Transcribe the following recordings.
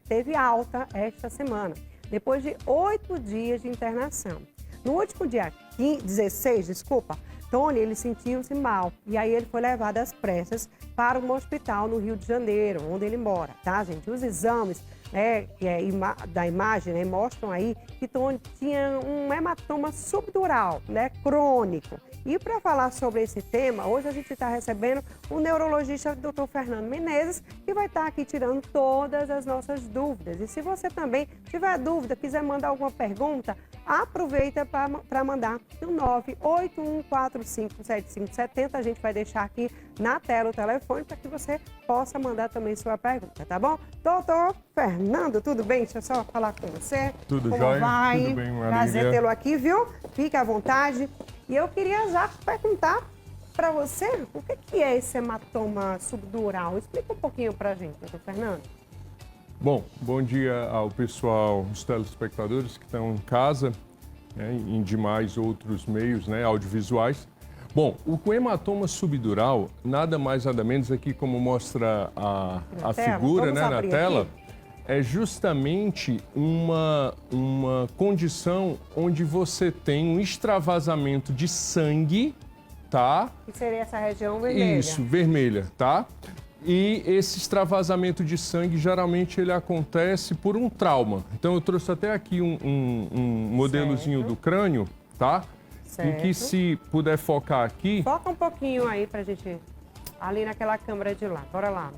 teve alta esta semana, depois de 8 dias de internação. No último dia 16, Tony, ele sentiu-se mal e aí ele foi levado às pressas para um hospital no Rio de Janeiro, onde ele mora, tá, gente? Os exames da imagem, né, mostram aí que Tony tinha um hematoma subdural, né, crônico. E para falar sobre esse tema, hoje a gente está recebendo o neurologista Dr. Fernando Menezes, que vai estar aqui tirando todas as nossas dúvidas. E se você também tiver dúvida, quiser mandar alguma pergunta, aproveita para mandar no 981457570. A gente vai deixar aqui na tela o telefone para que você possa mandar também sua pergunta, tá bom? Doutor Fernando, tudo bem? Deixa eu só falar com você. Tudo Como jóia? vai? Tudo bem, Marília? Prazer tê-lo aqui, viu? Fique à vontade. E eu queria já perguntar para você o que é esse hematoma subdural. Explica um pouquinho para a gente, doutor Fernando. Bom dia ao pessoal, os telespectadores que estão em casa, né, em demais outros meios, né, audiovisuais. Bom, o hematoma subdural, nada mais nada menos aqui como mostra a figura, né, na tela, é justamente uma condição onde você tem um extravasamento de sangue, tá? Que seria essa região vermelha. Isso, vermelha, tá? E esse extravasamento de sangue, geralmente, ele acontece por um trauma. Então, eu trouxe até aqui um modelozinho do crânio, tá? Em que, se puder focar aqui... Foca um pouquinho aí pra gente... Ali naquela câmera de lá. Bora lá.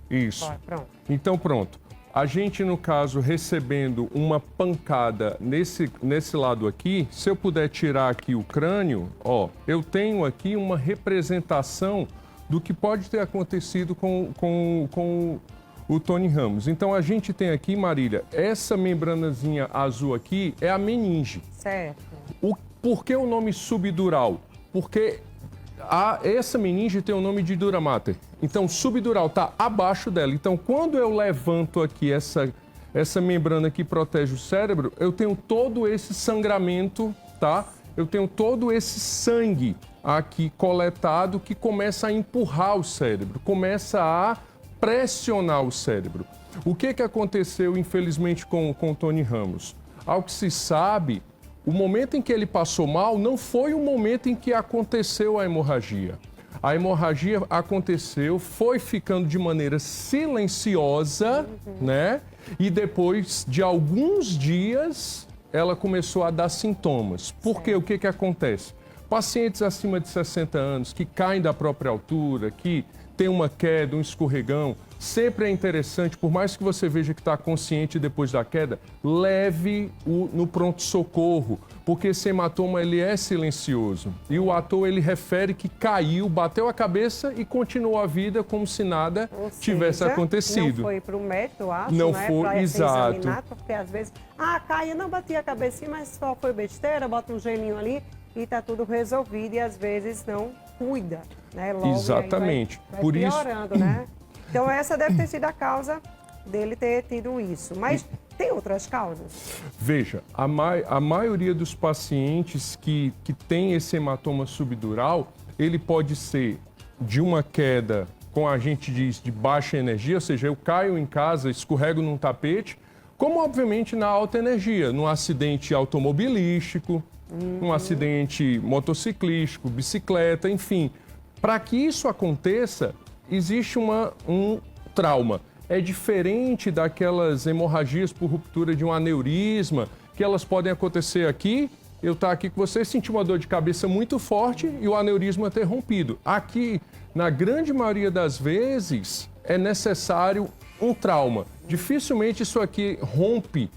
Isso. Bora, pronto. Então, pronto. A gente, no caso, recebendo uma pancada nesse lado aqui, se eu puder tirar aqui o crânio, ó, eu tenho aqui uma representação do que pode ter acontecido com o Tony Ramos. Então, a gente tem aqui, Marília, essa membranazinha azul aqui é a meninge. Certo. Por que o nome subdural? Porque essa meninge tem o nome de dura mater. Então, subdural está abaixo dela. Então, quando eu levanto aqui essa membrana que protege o cérebro, eu tenho todo esse sangramento, tá? Eu tenho todo esse sangue aqui coletado que começa a empurrar o cérebro, começa a pressionar o cérebro. O que aconteceu, infelizmente, com o Tony Ramos? Ao que se sabe, o momento em que ele passou mal não foi o momento em que aconteceu a hemorragia. A hemorragia aconteceu, foi ficando de maneira silenciosa, né? E depois de alguns dias, ela começou a dar sintomas. Porque o que acontece? Pacientes acima de 60 anos que caem da própria altura, que tem uma queda, um escorregão, sempre é interessante, por mais que você veja que está consciente depois da queda, leve no pronto-socorro, porque esse hematoma ele é silencioso. E o ator ele refere que caiu, bateu a cabeça e continuou a vida como se nada tivesse acontecido. Não foi para o médico, eu acho, não né? foi, pra exato. Examinar, porque às vezes, caiu, não bati a cabecinha, mas só foi besteira, bota um gelinho ali e está tudo resolvido e às vezes não cuida, né? Logo, exatamente. Vai por piorando, isso... né? Então essa deve ter sido a causa dele ter tido isso. Mas tem outras causas? Veja, a maioria dos pacientes que tem esse hematoma subdural, ele pode ser de uma queda, como a gente diz, de baixa energia, ou seja, eu caio em casa, escorrego num tapete, como obviamente na alta energia, num acidente automobilístico, num acidente motociclístico, bicicleta, enfim. Para que isso aconteça, existe um trauma. É diferente daquelas hemorragias por ruptura de um aneurisma, que elas podem acontecer aqui, eu estar aqui com você, sentir uma dor de cabeça muito forte e o aneurisma ter rompido. Aqui, na grande maioria das vezes, é necessário um trauma. Dificilmente isso aqui rompe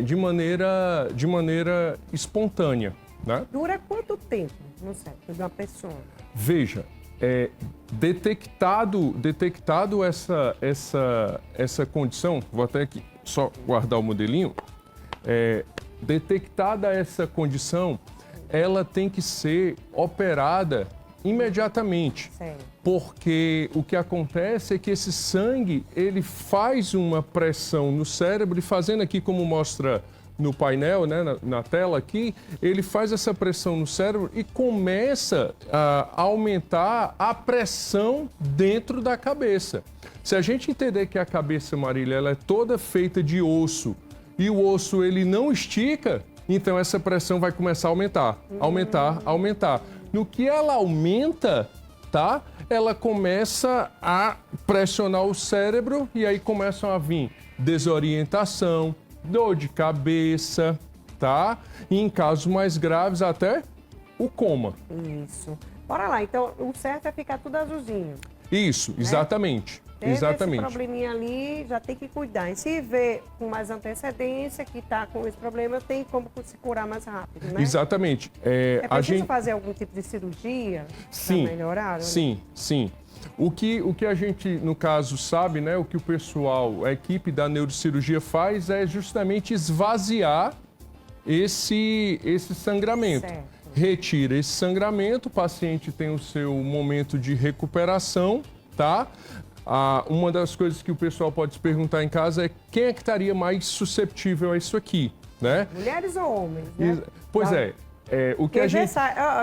de maneira espontânea, né? Dura quanto tempo no cérebro de uma pessoa? Veja, detectado essa condição, vou até aqui só guardar o modelinho, detectada essa condição, ela tem que ser operada imediatamente. Sério? Porque o que acontece é que esse sangue, ele faz uma pressão no cérebro e fazendo aqui como mostra no painel, né, na tela aqui, ele faz essa pressão no cérebro e começa a aumentar a pressão dentro da cabeça. Se a gente entender que a cabeça, Marília, ela é toda feita de osso e o osso ele não estica, então essa pressão vai começar a aumentar. No que ela aumenta, tá? Ela começa a pressionar o cérebro e aí começam a vir desorientação, dor de cabeça, tá? E em casos mais graves até o coma. Isso. Bora lá, então o certo é ficar tudo azulzinho. Isso, exatamente. Teve Exatamente. esse probleminha ali, já tem que cuidar. E se vê com mais antecedência que está com esse problema, tem como se curar mais rápido, né? Exatamente. É preciso fazer algum tipo de cirurgia para melhorar? Né? Sim. O que a gente, no caso, sabe, né? O que o pessoal, a equipe da neurocirurgia faz é justamente esvaziar esse sangramento. Certo. Retira esse sangramento, o paciente tem o seu momento de recuperação, tá? Uma das coisas que o pessoal pode se perguntar em casa é quem é que estaria mais susceptível a isso aqui, né? Mulheres ou homens, né? Pois é. O que a gente...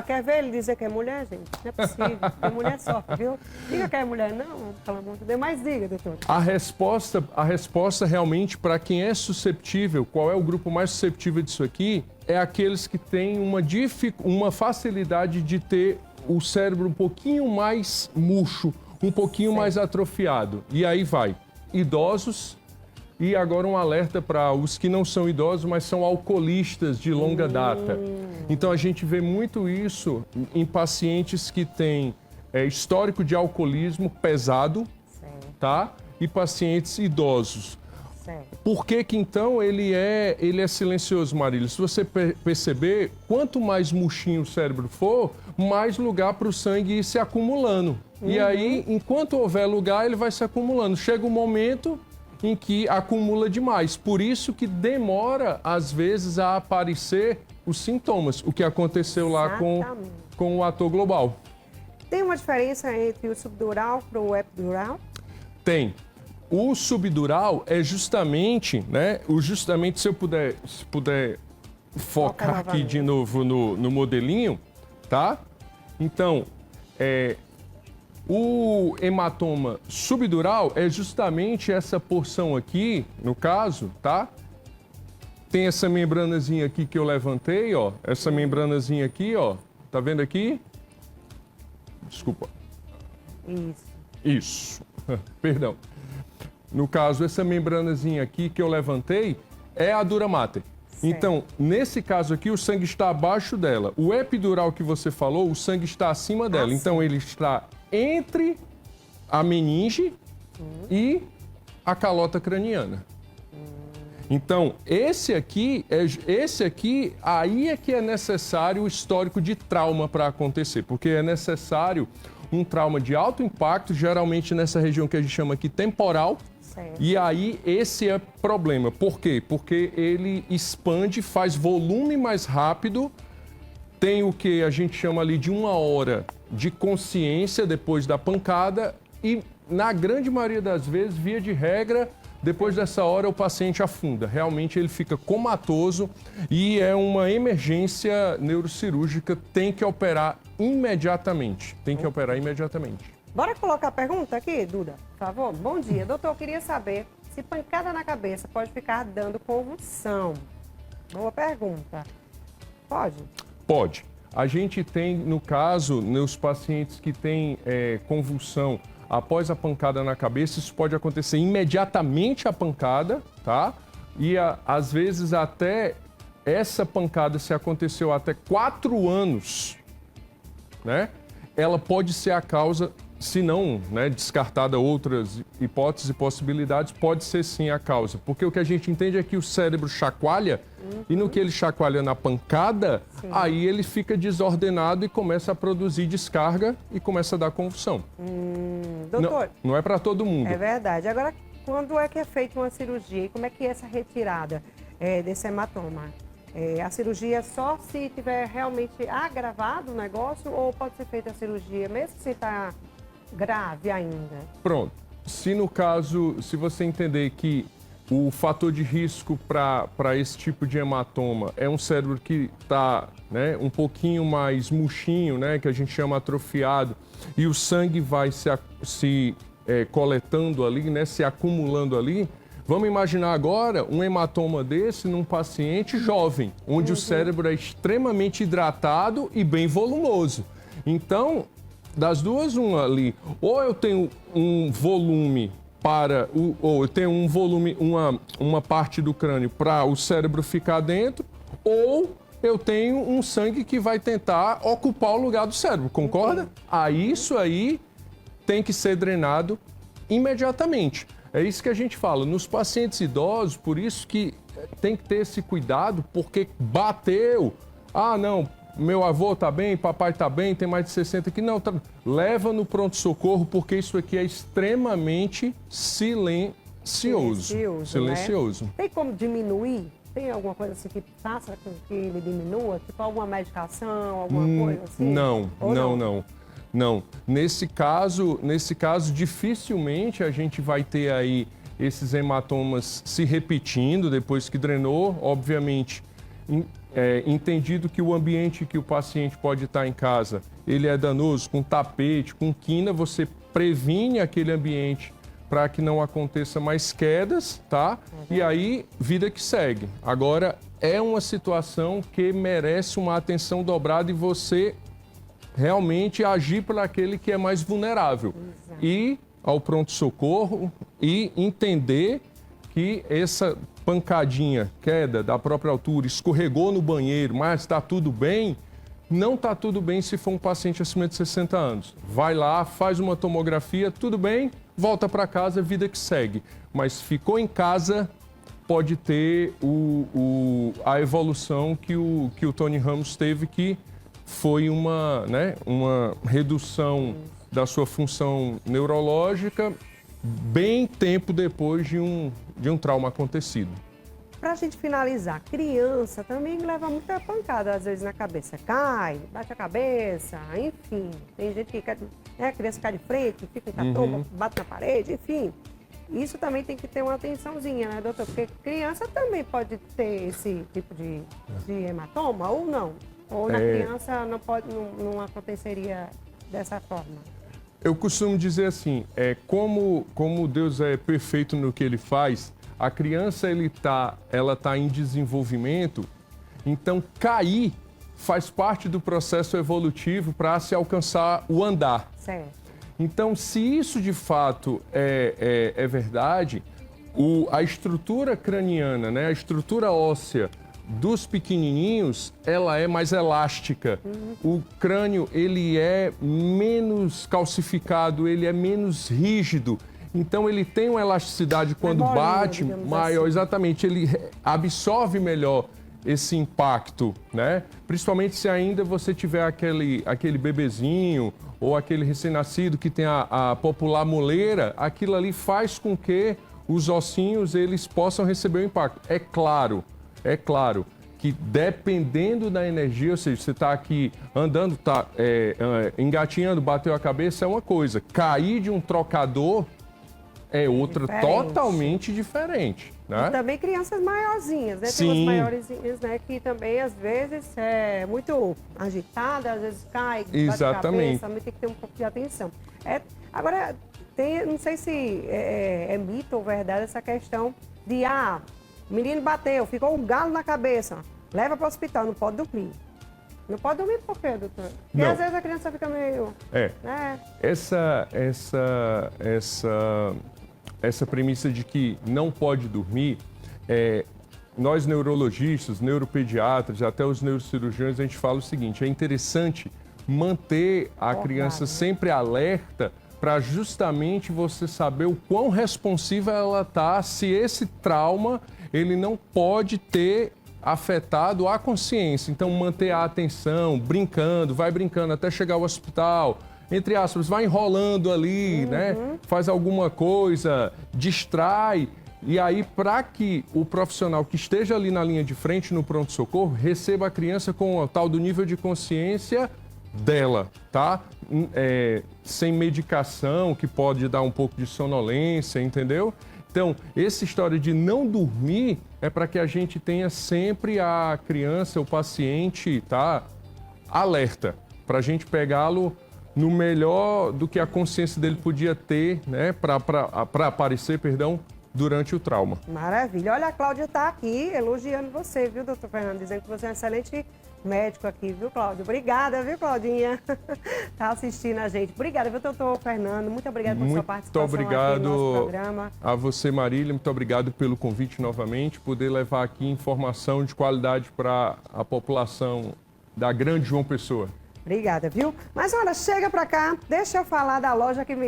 Quer ver ele dizer que é mulher, gente? Não é possível. Tem mulher sofre, viu? Diga que é mulher, não, pelo amor de Deus. Mas diga, doutor. A resposta realmente para quem é susceptível, qual é o grupo mais susceptível disso aqui, é aqueles que têm uma facilidade de ter o cérebro um pouquinho mais murcho, um pouquinho mais atrofiado. E aí vai. Idosos. E agora um alerta para os que não são idosos, mas são alcoolistas de longa data. Então a gente vê muito isso em pacientes que têm histórico de alcoolismo pesado, tá? E pacientes idosos. Por que então ele é silencioso, Marília? Se você perceber, quanto mais murchinho o cérebro for, mais lugar para o sangue ir se acumulando. E aí, enquanto houver lugar, ele vai se acumulando. Chega um momento em que acumula demais. Por isso que demora, às vezes, a aparecer os sintomas, o que aconteceu lá com o ator global. Tem uma diferença entre o subdural para o epidural? Tem. O subdural é justamente, né? Se puder focar aqui de novo no modelinho, tá? Então, o hematoma subdural é justamente essa porção aqui, no caso, tá? Tem essa membranazinha aqui que eu levantei, ó. Essa membranazinha aqui, ó. Tá vendo aqui? Desculpa. Isso. Perdão. No caso, essa membranazinha aqui que eu levantei é a dura mater. Então, nesse caso aqui, o sangue está abaixo dela. O epidural que você falou, o sangue está acima dela. Então, ele está entre a meninge e a calota craniana. Então, esse aqui, aí é que é necessário o histórico de trauma para acontecer, porque é necessário um trauma de alto impacto, geralmente nessa região que a gente chama aqui temporal. E aí, esse é problema. Por quê? Porque ele expande, faz volume mais rápido, tem o que a gente chama ali de 1 hora de consciência depois da pancada e, na grande maioria das vezes, via de regra, depois dessa hora o paciente afunda. Realmente ele fica comatoso e é uma emergência neurocirúrgica, tem que operar imediatamente. Bora colocar a pergunta aqui, Duda, por favor? Bom dia, doutor, eu queria saber se pancada na cabeça pode ficar dando convulsão. Boa pergunta. Pode? Pode. A gente tem, no caso, nos pacientes que têm convulsão após a pancada na cabeça, isso pode acontecer imediatamente a pancada, tá? E às vezes até essa pancada, se aconteceu até 4 anos, né? Ela pode ser a causa, se não, né, descartada outras hipóteses e possibilidades, pode ser sim a causa. Porque o que a gente entende é que o cérebro chacoalha e no que ele chacoalha na pancada, aí ele fica desordenado e começa a produzir descarga e começa a dar convulsão. Doutor, não é para todo mundo. É verdade. Agora, quando é que é feita uma cirurgia e como é que é essa retirada desse hematoma? A cirurgia só se tiver realmente agravado o negócio ou pode ser feita a cirurgia mesmo se está grave ainda? Pronto. Se no caso, se você entender que o fator de risco para esse tipo de hematoma é um cérebro que está, né, um pouquinho mais murchinho, né, que a gente chama atrofiado, e o sangue vai se coletando ali, né, se acumulando ali. Vamos imaginar agora um hematoma desse num paciente jovem, onde o cérebro é extremamente hidratado e bem volumoso. Então, das duas, uma ali, ou eu tenho um volume ou eu tenho um volume, uma parte do crânio para o cérebro ficar dentro, ou eu tenho um sangue que vai tentar ocupar o lugar do cérebro, concorda? Isso aí tem que ser drenado imediatamente. É isso que a gente fala. Nos pacientes idosos, por isso que tem que ter esse cuidado, porque bateu. Ah, não, meu avô tá bem, papai tá bem, tem mais de 60 aqui. Não, leva no pronto-socorro, porque isso aqui é extremamente silencioso. Né? Tem como diminuir? Tem alguma coisa assim que faça com que ele diminua? Tipo alguma medicação, alguma coisa assim? Não. Nesse caso, dificilmente a gente vai ter aí esses hematomas se repetindo depois que drenou. Obviamente, entendido que o ambiente que o paciente pode estar em casa, ele é danoso, com tapete, com quina, você previne aquele ambiente para que não aconteça mais quedas, tá? E aí, vida que segue. Agora, é uma situação que merece uma atenção dobrada e você realmente agir por aquele que é mais vulnerável. Exato. Ir ao pronto-socorro e entender que essa pancadinha, queda da própria altura, escorregou no banheiro, mas está tudo bem, não está tudo bem se for um paciente acima de 60 anos. Vai lá, faz uma tomografia, tudo bem, volta para casa, vida que segue. Mas ficou em casa, pode ter a evolução que o Tony Ramos teve, que foi uma redução da sua função neurológica bem tempo depois de um trauma acontecido. Para a gente finalizar, criança também leva muita pancada, às vezes na cabeça. Cai, bate a cabeça, enfim. Tem gente que a criança cai de frente, fica com catoma, bate na parede, enfim. Isso também tem que ter uma atençãozinha, né, doutor? Porque criança também pode ter esse tipo de hematoma ou não? Ou na criança não aconteceria dessa forma? Eu costumo dizer assim, como Deus é perfeito no que Ele faz, a criança ela tá em desenvolvimento, então cair faz parte do processo evolutivo para se alcançar o andar. Certo. Então, se isso de fato é verdade, a estrutura craniana, né, a estrutura óssea dos pequenininhos, ela é mais elástica. O crânio, ele é menos calcificado, ele é menos rígido. Então, ele tem uma elasticidade quando bate maior. Assim. Exatamente, ele absorve melhor esse impacto, né? Principalmente se ainda você tiver aquele bebezinho ou aquele recém-nascido que tem a popular moleira, aquilo ali faz com que os ossinhos eles possam receber o impacto. É claro que dependendo da energia, ou seja, você está aqui andando, está engatinhando, bateu a cabeça, é uma coisa. Cair de um trocador é outra totalmente diferente. Né? E também crianças maiorzinhas, né? Tem umas maiorzinhas, né? Que também, às vezes, é muito agitada, às vezes cai, bate a cabeça, também tem que ter um pouco de atenção. Agora, não sei se é mito ou verdade essa questão de, o menino bateu, ficou um galo na cabeça, leva para o hospital, não pode dormir. Não pode dormir por quê, doutor? Porque às vezes a criança fica meio... Essa premissa de que não pode dormir, nós neurologistas, neuropediatras, até os neurocirurgiões, a gente fala o seguinte, é interessante manter a criança sempre alerta para justamente você saber o quão responsiva ela está, se esse trauma ele não pode ter afetado a consciência. Então, manter a atenção, vai brincando até chegar ao hospital, entre aspas, vai enrolando ali, né? Faz alguma coisa, distrai. E aí, para que o profissional que esteja ali na linha de frente, no pronto-socorro, receba a criança com o tal do nível de consciência dela, tá? Sem medicação, que pode dar um pouco de sonolência, entendeu? Então, essa história de não dormir é para que a gente tenha sempre a criança, o paciente, tá, alerta, para a gente pegá-lo no melhor do que a consciência dele podia ter, né, para aparecer, perdão, durante o trauma. Maravilha. Olha, a Cláudia está aqui elogiando você, viu, doutor Fernando? Dizendo que você é um excelente médico aqui, viu, Cláudia? Obrigada, viu, Claudinha? Tá assistindo a gente. Obrigada, viu, doutor Fernando? Muito obrigada por sua participação aqui no nosso programa. A você, Marília. Muito obrigado pelo convite novamente. Poder levar aqui informação de qualidade para a população da grande João Pessoa. Obrigada, viu? Mas olha, chega pra cá, deixa eu falar da loja que me